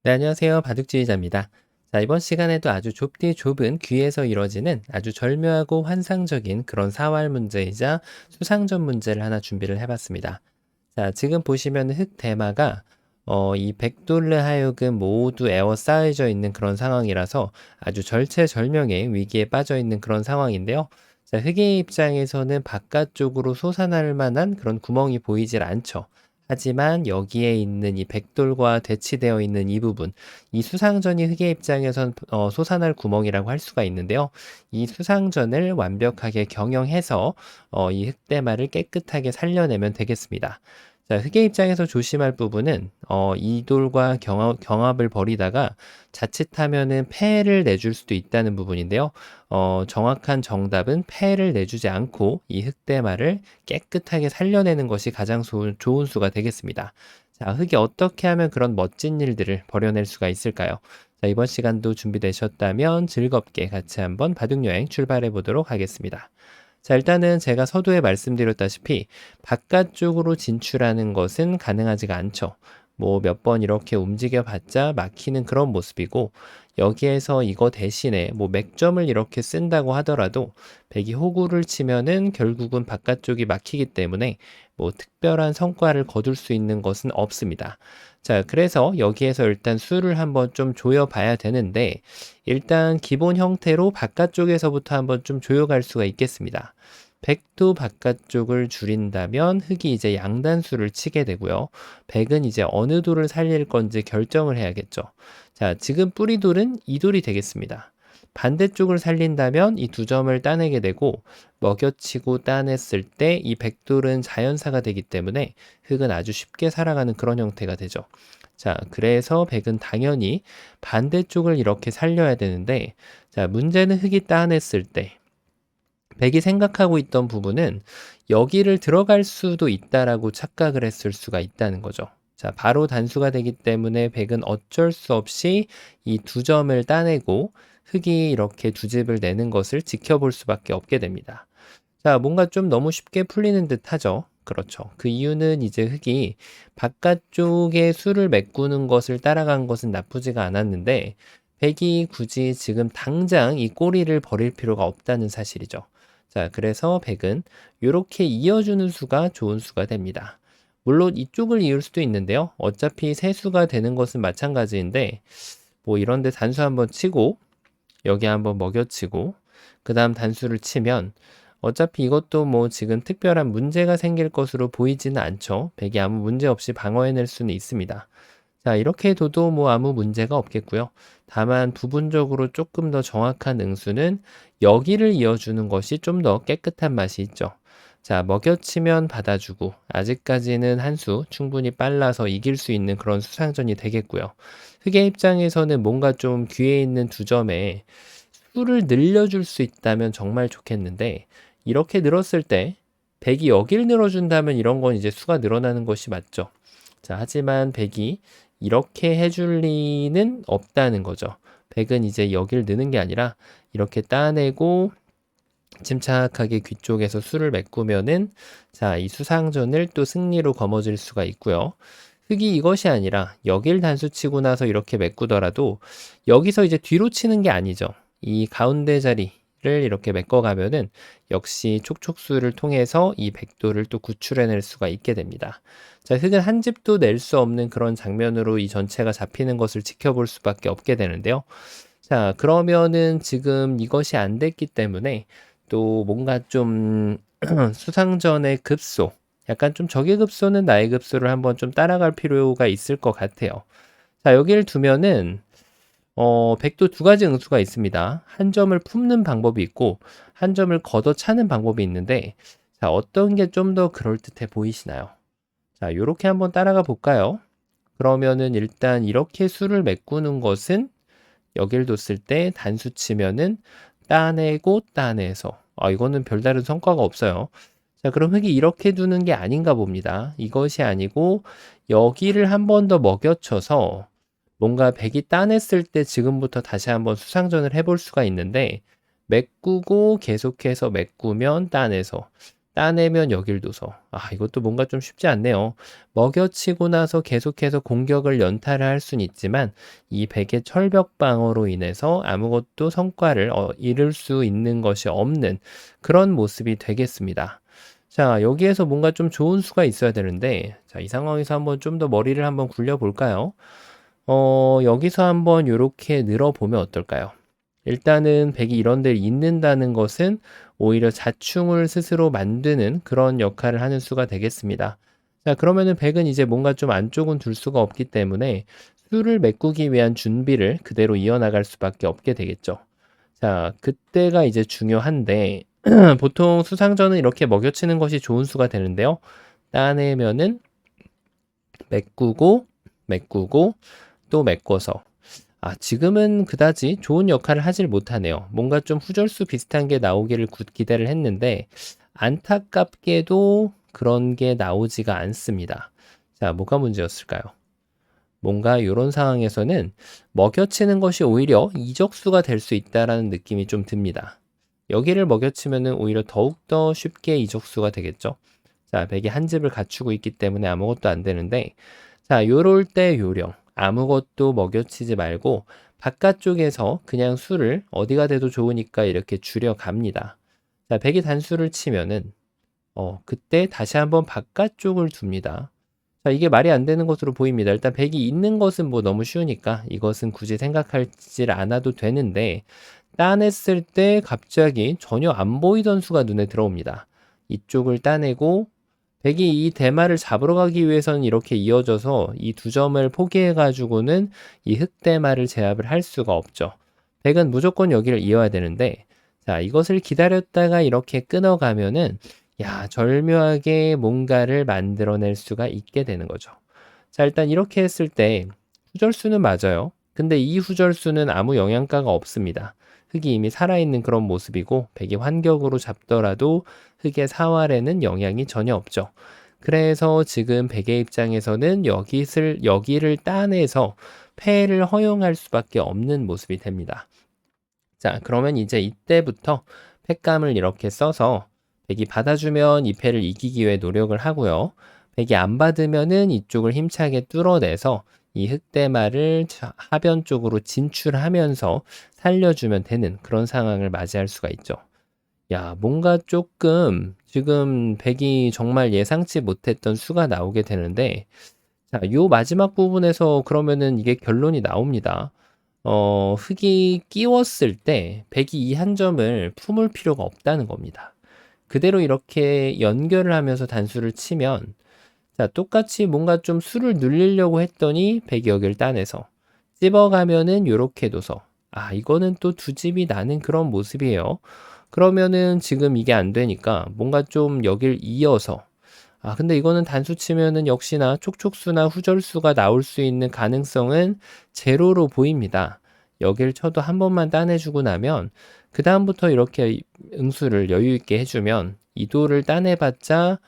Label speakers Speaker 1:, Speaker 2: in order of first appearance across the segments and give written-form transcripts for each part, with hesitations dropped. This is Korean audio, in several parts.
Speaker 1: 네, 안녕하세요. 바둑지휘자입니다. 자, 이번 시간에도 아주 좁디 좁은 귀에서 이뤄지는 아주 절묘하고 환상적인 그런 사활 문제이자 수상전 문제를 하나 준비를 해봤습니다. 자, 지금 보시면 흑대마가 이 백돌레 하여금 모두 에워싸여져 있는 그런 상황이라서 아주 절체절명의 위기에 빠져 있는 그런 상황인데요. 자, 흑의 입장에서는 바깥쪽으로 솟아날 만한 그런 구멍이 보이질 않죠. 하지만 여기에 있는 이 백돌과 대치되어 있는 이 부분, 이 수상전이 흑의 입장에선 솟아날 구멍이라고 할 수가 있는데요. 이 수상전을 완벽하게 경영해서 이 흑대마를 깨끗하게 살려내면 되겠습니다. 자, 흑의 입장에서 조심할 부분은 이돌과 경합을 벌이다가 자칫하면은 패를 내줄 수도 있다는 부분인데요. 정확한 정답은 패를 내주지 않고 이 흑대마를 깨끗하게 살려내는 것이 가장 좋은 수가 되겠습니다. 자, 흑이 어떻게 하면 그런 멋진 일들을 벌여낼 수가 있을까요? 자, 이번 시간도 준비되셨다면 즐겁게 같이 한번 바둑여행 출발해 보도록 하겠습니다. 자, 일단은 제가 서두에 말씀드렸다시피 바깥쪽으로 진출하는 것은 가능하지가 않죠. 뭐 몇 번 이렇게 움직여 봤자 막히는 그런 모습이고, 여기에서 이거 대신에 뭐 맥점을 이렇게 쓴다고 하더라도 백이 호구를 치면은 결국은 바깥쪽이 막히기 때문에 뭐 특별한 성과를 거둘 수 있는 것은 없습니다. 자, 그래서 여기에서 일단 수를 한번 좀 조여 봐야 되는데, 일단 기본 형태로 바깥쪽에서부터 한번 좀 조여갈 수가 있겠습니다. 백도 바깥쪽을 줄인다면 흑이 이제 양단수를 치게 되고요. 백은 이제 어느 돌을 살릴 건지 결정을 해야겠죠. 자, 지금 뿌리돌은 이 돌이 되겠습니다. 반대쪽을 살린다면 이 두 점을 따내게 되고, 먹여치고 따냈을 때 이 백돌은 자연사가 되기 때문에 흑은 아주 쉽게 살아가는 그런 형태가 되죠. 자, 그래서 백은 당연히 반대쪽을 이렇게 살려야 되는데, 자, 문제는 흑이 따냈을 때 백이 생각하고 있던 부분은 여기를 들어갈 수도 있다라고 착각을 했을 수가 있다는 거죠. 자, 바로 단수가 되기 때문에 백은 어쩔 수 없이 이 두 점을 따내고 흑이 이렇게 두 집을 내는 것을 지켜볼 수밖에 없게 됩니다. 자, 뭔가 좀 너무 쉽게 풀리는 듯 하죠. 그렇죠. 그 이유는 이제 흑이 바깥쪽에 수를 메꾸는 것을 따라간 것은 나쁘지가 않았는데, 백이 굳이 지금 당장 이 꼬리를 버릴 필요가 없다는 사실이죠. 자, 그래서 백은 이렇게 이어주는 수가 좋은 수가 됩니다. 물론 이쪽을 이을 수도 있는데요. 어차피 세 수가 되는 것은 마찬가지인데, 뭐 이런데 단수 한번 치고, 여기 한번 먹여치고, 그 다음 단수를 치면, 어차피 이것도 뭐 지금 특별한 문제가 생길 것으로 보이지는 않죠. 백이 아무 문제 없이 방어해낼 수는 있습니다. 자, 이렇게 둬도 뭐 아무 문제가 없겠고요. 다만 부분적으로 조금 더 정확한 응수는 여기를 이어주는 것이 좀 더 깨끗한 맛이 있죠. 자, 먹여치면 받아주고 아직까지는 한 수 충분히 빨라서 이길 수 있는 그런 수상전이 되겠고요. 흑의 입장에서는 뭔가 좀 귀에 있는 두 점에 수를 늘려줄 수 있다면 정말 좋겠는데, 이렇게 늘었을 때 백이 여길 늘어준다면 이런 건 이제 수가 늘어나는 것이 맞죠. 자, 하지만 백이 이렇게 해줄 리는 없다는 거죠. 백은 이제 여길 느는 게 아니라 이렇게 따내고 침착하게 귀 쪽에서 수를 메꾸면은, 자, 이 수상전을 또 승리로 거머쥘 수가 있고요. 흑이 이것이 아니라 여길 단수 치고 나서 이렇게 메꾸더라도 여기서 이제 뒤로 치는 게 아니죠. 이 가운데 자리를 이렇게 메꿔가면은 역시 촉촉수를 통해서 이 백도를 또 구출해낼 수가 있게 됩니다. 자, 흑은 한 집도 낼 수 없는 그런 장면으로 이 전체가 잡히는 것을 지켜볼 수밖에 없게 되는데요. 자, 그러면은 지금 이것이 안 됐기 때문에 또 뭔가 좀 수상전의 급소, 약간 좀 적의 급소는 나의 급소를 한번 좀 따라갈 필요가 있을 것 같아요. 자, 여기를 두면은 백도 두 가지 응수가 있습니다. 한 점을 품는 방법이 있고 한 점을 걷어차는 방법이 있는데, 자, 어떤 게 좀 더 그럴듯해 보이시나요? 자, 요렇게 한번 따라가 볼까요? 그러면은 일단 이렇게 수를 메꾸는 것은 여길 뒀을 때 단수 치면은 따내고 따내서, 이거는 별다른 성과가 없어요. 자, 그럼 흙이 이렇게 두는 게 아닌가 봅니다. 이것이 아니고 여기를 한 번 더 먹여쳐서 뭔가 백이 따냈을 때 지금부터 다시 한번 수상전을 해볼 수가 있는데, 메꾸고 계속해서 메꾸면 따내서, 따내면 여길 둬서. 이것도 뭔가 좀 쉽지 않네요. 먹여치고 나서 계속해서 공격을 연타를 할 수는 있지만 이 백의 철벽 방어로 인해서 아무것도 성과를 이룰 수 있는 것이 없는 그런 모습이 되겠습니다. 자, 여기에서 뭔가 좀 좋은 수가 있어야 되는데, 자, 이 상황에서 한번 좀 더 머리를 한번 굴려 볼까요? 여기서 한번 요렇게 늘어보면 어떨까요? 일단은 백이 이런 데를 잇는다는 것은 오히려 자충을 스스로 만드는 그런 역할을 하는 수가 되겠습니다. 자, 그러면은 백은 이제 뭔가 좀 안쪽은 둘 수가 없기 때문에 수를 메꾸기 위한 준비를 그대로 이어나갈 수밖에 없게 되겠죠. 자, 그때가 이제 중요한데, 보통 수상전은 이렇게 먹여치는 것이 좋은 수가 되는데요. 따내면은 메꾸고, 메꾸고, 또 메꿔서 지금은 그다지 좋은 역할을 하질 못하네요. 뭔가 좀 후절수 비슷한 게 나오기를 기대를 했는데 안타깝게도 그런 게 나오지가 않습니다. 자, 뭐가 문제였을까요? 뭔가 이런 상황에서는 먹여치는 것이 오히려 이적수가 될 수 있다라는 느낌이 좀 듭니다. 여기를 먹여치면은 오히려 더욱더 쉽게 이적수가 되겠죠. 자, 백이 한 집을 갖추고 있기 때문에 아무것도 안 되는데, 자, 요럴 때 요령. 아무것도 먹여치지 말고 바깥쪽에서 그냥 수를 어디가 돼도 좋으니까 이렇게 줄여갑니다. 자, 백이 단수를 치면은 그때 다시 한번 바깥쪽을 둡니다. 자, 이게 말이 안 되는 것으로 보입니다. 일단 백이 있는 것은 뭐 너무 쉬우니까 이것은 굳이 생각하지 않아도 되는데 따냈을 때 갑자기 전혀 안 보이던 수가 눈에 들어옵니다. 이쪽을 따내고 백이 이 대마를 잡으러 가기 위해서는 이렇게 이어져서 이 두 점을 포기해 가지고는 이 흑대마를 제압을 할 수가 없죠. 백은 무조건 여기를 이어야 되는데 자, 이것을 기다렸다가 이렇게 끊어가면은 절묘하게 뭔가를 만들어낼 수가 있게 되는 거죠. 자, 일단 이렇게 했을 때 후절수는 맞아요. 근데 이 후절수는 아무 영양가가 없습니다. 흙이 이미 살아있는 그런 모습이고 백이 환격으로 잡더라도 흙의 사활에는 영향이 전혀 없죠. 그래서 지금 백의 입장에서는 여기를 따내서 패를 허용할 수밖에 없는 모습이 됩니다. 자, 그러면 이제 이때부터 패감을 이렇게 써서 백이 받아주면 이 패를 이기기 위해 노력을 하고요. 백이 안 받으면은 이쪽을 힘차게 뚫어내서 이 흑대마를 하변 쪽으로 진출하면서 살려주면 되는 그런 상황을 맞이할 수가 있죠. 뭔가 조금 지금 백이 정말 예상치 못했던 수가 나오게 되는데, 자, 요 마지막 부분에서 그러면은 이게 결론이 나옵니다. 흙이 끼웠을 때 백이 이 한 점을 품을 필요가 없다는 겁니다. 그대로 이렇게 연결을 하면서 단수를 치면 자, 똑같이 뭔가 좀 수를 늘리려고 했더니 백이 여기를 따내서 찝어가면은 요렇게 둬서 이거는 또 두 집이 나는 그런 모습이에요. 그러면은 지금 이게 안 되니까 뭔가 좀 여길 이어서 근데 이거는 단수 치면은 역시나 촉촉수나 후절수가 나올 수 있는 가능성은 제로로 보입니다. 여길 쳐도 한 번만 따내주고 나면 그 다음부터 이렇게 응수를 여유 있게 해주면 이도를 따내봤자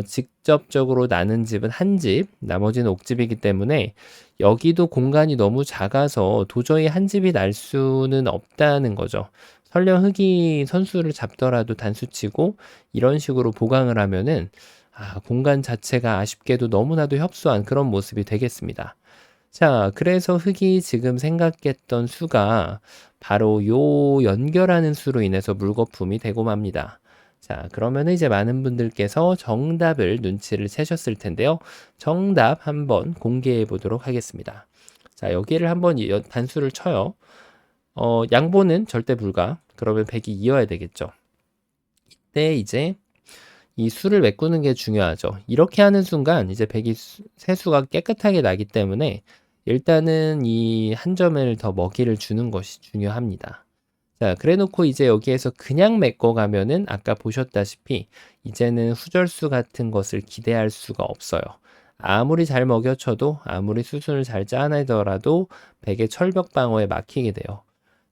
Speaker 1: 직접적으로 나는 집은 한 집, 나머지는 옥집이기 때문에 여기도 공간이 너무 작아서 도저히 한 집이 날 수는 없다는 거죠. 설령 흙이 선수를 잡더라도 단수치고 이런 식으로 보강을 하면은 공간 자체가 아쉽게도 너무나도 협소한 그런 모습이 되겠습니다. 자, 그래서 흙이 지금 생각했던 수가 바로 요 연결하는 수로 인해서 물거품이 되고 맙니다. 자, 그러면 이제 많은 분들께서 정답을 눈치를 채셨을 텐데요. 정답 한번 공개해 보도록 하겠습니다. 자, 여기를 한번 단수를 쳐요. 양보는 절대 불가. 그러면 백이 이어야 되겠죠. 이때 이제 이 수를 메꾸는 게 중요하죠. 이렇게 하는 순간 이제 백이 세수가 깨끗하게 나기 때문에 일단은 이 한 점을 더 먹이를 주는 것이 중요합니다. 자, 그래 놓고 이제 여기에서 그냥 메꿔 가면은 아까 보셨다시피 이제는 후절수 같은 것을 기대할 수가 없어요. 아무리 잘 먹여쳐도 아무리 수순을 잘 짜내더라도 백의 철벽 방어에 막히게 돼요.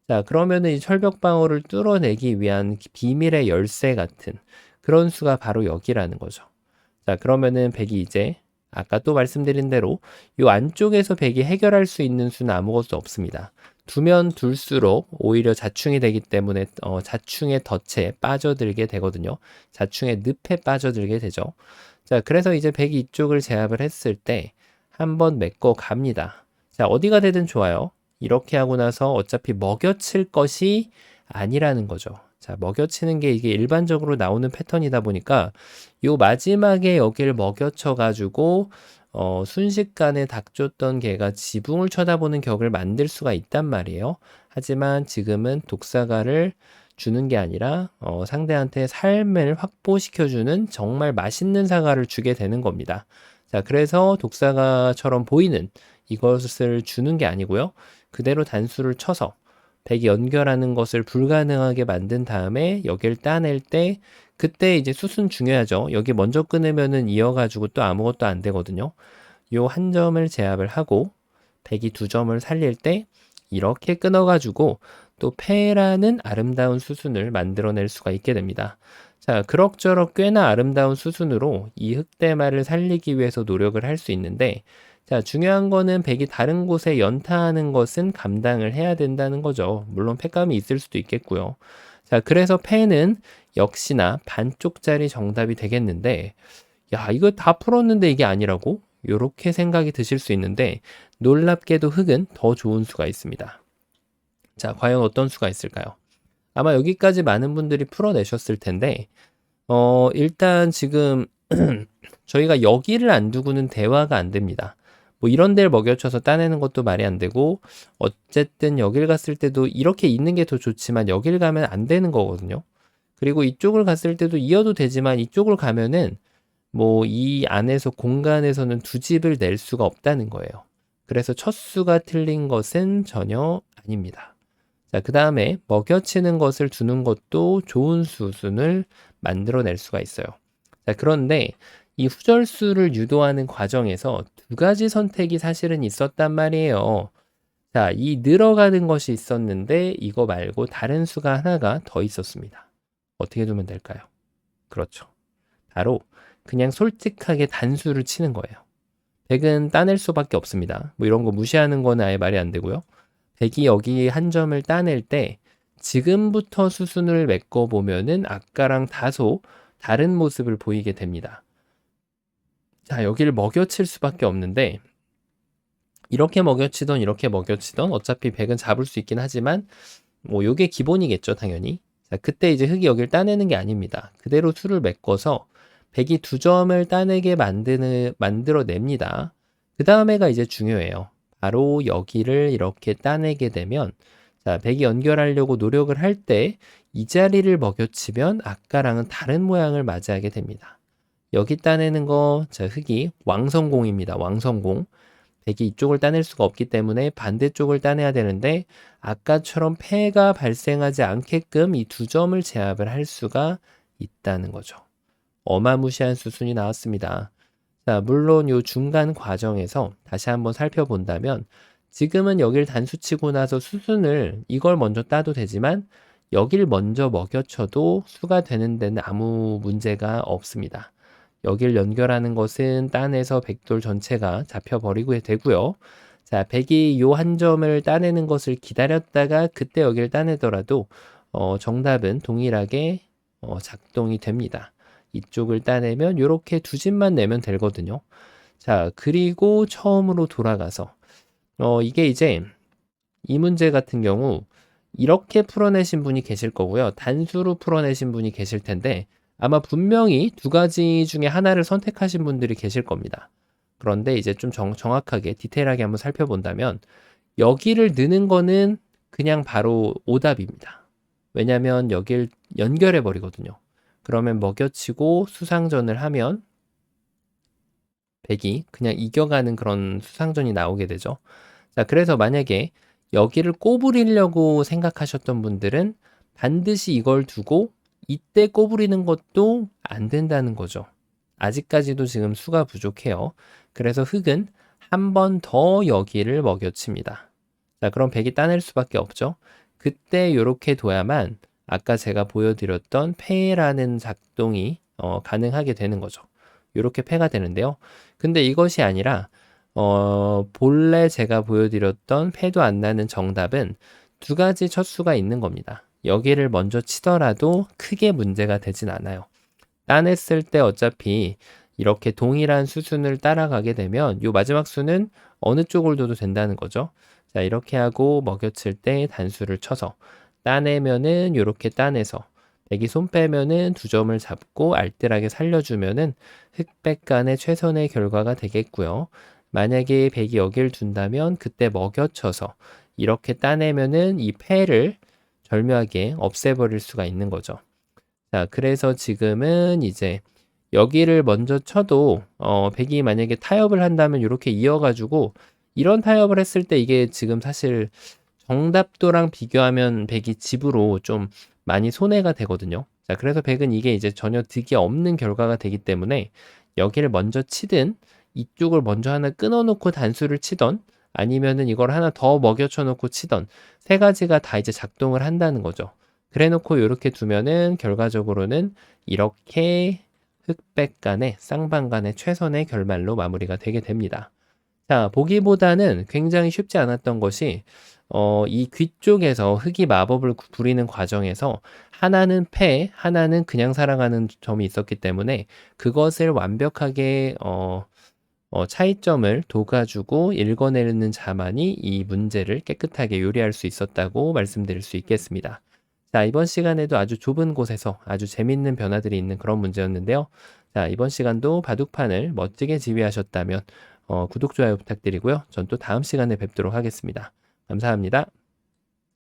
Speaker 1: 자, 그러면은 이 철벽 방어를 뚫어내기 위한 비밀의 열쇠 같은 그런 수가 바로 여기라는 거죠. 자, 그러면은 백이 이제 아까 또 말씀드린 대로 이 안쪽에서 백이 해결할 수 있는 수는 아무것도 없습니다. 두면 둘수록 오히려 자충이 되기 때문에 자충의 덫에 빠져들게 되거든요. 자충의 늪에 빠져들게 되죠. 자, 그래서 이제 백이 이쪽을 제압을 했을 때 한번 메꿔 갑니다. 자, 어디가 되든 좋아요. 이렇게 하고 나서 어차피 먹여칠 것이 아니라는 거죠. 자, 먹여치는 게 이게 일반적으로 나오는 패턴이다 보니까 요 마지막에 여기를 먹여쳐 가지고 순식간에 닥쳤던 개가 지붕을 쳐다보는 격을 만들 수가 있단 말이에요. 하지만 지금은 독사가를 주는 게 아니라 상대한테 삶을 확보시켜주는 정말 맛있는 사과를 주게 되는 겁니다. 자, 그래서 독사가처럼 보이는 이것을 주는 게 아니고요. 그대로 단수를 쳐서 백이 연결하는 것을 불가능하게 만든 다음에 여기를 따낼 때 그때 이제 수순 중요하죠. 여기 먼저 끊으면은 이어가지고 또 아무것도 안 되거든요. 요 한 점을 제압을 하고 백이 두 점을 살릴 때 이렇게 끊어가지고 또 패라는 아름다운 수순을 만들어낼 수가 있게 됩니다. 자, 그럭저럭 꽤나 아름다운 수순으로 이 흑대마를 살리기 위해서 노력을 할 수 있는데, 자, 중요한 거는 백이 다른 곳에 연타하는 것은 감당을 해야 된다는 거죠. 물론 패감이 있을 수도 있겠고요. 자, 그래서 패는 역시나 반쪽짜리 정답이 되겠는데, 야, 이거 다 풀었는데 이게 아니라고? 요렇게 생각이 드실 수 있는데, 놀랍게도 흑은 더 좋은 수가 있습니다. 자, 과연 어떤 수가 있을까요? 아마 여기까지 많은 분들이 풀어내셨을 텐데, 일단 지금 저희가 여기를 안 두고는 대화가 안 됩니다. 뭐 이런 데를 먹여쳐서 따내는 것도 말이 안 되고, 어쨌든 여길 갔을 때도 이렇게 있는 게 더 좋지만 여길 가면 안 되는 거거든요. 그리고 이쪽을 갔을 때도 이어도 되지만 이쪽을 가면은 뭐 이 안에서 공간에서는 두 집을 낼 수가 없다는 거예요. 그래서 첫 수가 틀린 것은 전혀 아닙니다. 자, 그 다음에 먹여치는 것을 두는 것도 좋은 수순을 만들어낼 수가 있어요. 자, 그런데 이 후절수를 유도하는 과정에서 두 가지 선택이 사실은 있었단 말이에요. 자, 이 늘어가는 것이 있었는데 이거 말고 다른 수가 하나가 더 있었습니다. 어떻게 두면 될까요? 그렇죠. 바로 그냥 솔직하게 단수를 치는 거예요. 백은 따낼 수밖에 없습니다. 뭐 이런 거 무시하는 거는 아예 말이 안 되고요. 백이 여기 한 점을 따낼 때 지금부터 수순을 메꿔 보면은 아까랑 다소 다른 모습을 보이게 됩니다. 자, 여기를 먹여칠 수밖에 없는데 이렇게 먹여치던 이렇게 먹여치던 어차피 백은 잡을 수 있긴 하지만 뭐 요게 기본이겠죠, 당연히. 자, 그때 이제 흑이 여기를 따내는 게 아닙니다. 그대로 수를 메꿔서 백이 두 점을 따내게 만들어냅니다. 그 다음에가 이제 중요해요. 바로 여기를 이렇게 따내게 되면 자, 백이 연결하려고 노력을 할 때 이 자리를 먹여치면 아까랑은 다른 모양을 맞이하게 됩니다. 여기 따내는 거, 자, 흑이 왕성공입니다. 왕성공. 백이 이쪽을 따낼 수가 없기 때문에 반대쪽을 따내야 되는데 아까처럼 패가 발생하지 않게끔 이 두 점을 제압을 할 수가 있다는 거죠. 어마무시한 수순이 나왔습니다. 자, 물론 이 중간 과정에서 다시 한번 살펴본다면 지금은 여길 단수치고 나서 수순을 이걸 먼저 따도 되지만 여길 먼저 먹여쳐도 수가 되는 데는 아무 문제가 없습니다. 여길 연결하는 것은 딴에서 백돌 전체가 잡혀버리고 되고요. 자, 백이 요 한 점을 따내는 것을 기다렸다가 그때 여기를 따내더라도 정답은 동일하게 작동이 됩니다. 이쪽을 따내면 이렇게 두 집만 내면 되거든요. 자, 그리고 처음으로 돌아가서 이게 이제 이 문제 같은 경우 이렇게 풀어내신 분이 계실 거고요. 단수로 풀어내신 분이 계실 텐데 아마 분명히 두 가지 중에 하나를 선택하신 분들이 계실 겁니다. 그런데 이제 좀 정확하게 디테일하게 한번 살펴본다면 여기를 넣는 거는 그냥 바로 오답입니다. 왜냐하면 여길 연결해 버리거든요. 그러면 먹여치고 수상전을 하면 백이 그냥 이겨가는 그런 수상전이 나오게 되죠. 자, 그래서 만약에 여기를 꼬부리려고 생각하셨던 분들은 반드시 이걸 두고 이때 꼬부리는 것도 안 된다는 거죠. 아직까지도 지금 수가 부족해요. 그래서 흑은 한 번 더 여기를 먹여칩니다. 자, 그럼 백이 따낼 수밖에 없죠. 그때 이렇게 둬야만 아까 제가 보여드렸던 패라는 작동이 가능하게 되는 거죠. 이렇게 패가 되는데요. 근데 이것이 아니라 본래 제가 보여드렸던 패도 안 나는 정답은 두 가지 첫 수가 있는 겁니다. 여기를 먼저 치더라도 크게 문제가 되진 않아요. 따냈을 때 어차피 이렇게 동일한 수순을 따라가게 되면 이 마지막 수는 어느 쪽을 둬도 된다는 거죠. 자, 이렇게 하고 먹여칠 때 단수를 쳐서 따내면은 이렇게 따내서 백이 손 빼면은 두 점을 잡고 알뜰하게 살려주면은 흑백 간의 최선의 결과가 되겠고요. 만약에 백이 여길 둔다면 그때 먹여쳐서 이렇게 따내면은 이 패를 절묘하게 없애버릴 수가 있는 거죠. 자, 그래서 지금은 이제 여기를 먼저 쳐도 백이 만약에 타협을 한다면 이렇게 이어가지고 이런 타협을 했을 때 이게 지금 사실 정답도랑 비교하면 백이 집으로 좀 많이 손해가 되거든요. 자, 그래서 백은 이게 이제 전혀 득이 없는 결과가 되기 때문에 여기를 먼저 치든 이쪽을 먼저 하나 끊어놓고 단수를 치던 아니면은 이걸 하나 더 먹여쳐 놓고 치던 세 가지가 다 이제 작동을 한다는 거죠. 그래 놓고 이렇게 두면은 결과적으로는 이렇게 흑백 간의 쌍방 간의 최선의 결말로 마무리가 되게 됩니다. 자, 보기보다는 굉장히 쉽지 않았던 것이 이 귀 쪽에서 흑이 마법을 부리는 과정에서 하나는 패, 하나는 그냥 살아가는 점이 있었기 때문에 그것을 완벽하게 차이점을 둬가지고 읽어내는 자만이 이 문제를 깨끗하게 요리할 수 있었다고 말씀드릴 수 있겠습니다. 자, 이번 시간에도 아주 좁은 곳에서 아주 재밌는 변화들이 있는 그런 문제였는데요. 자, 이번 시간도 바둑판을 멋지게 지휘하셨다면 구독, 좋아요 부탁드리고요. 전 또 다음 시간에 뵙도록 하겠습니다. 감사합니다.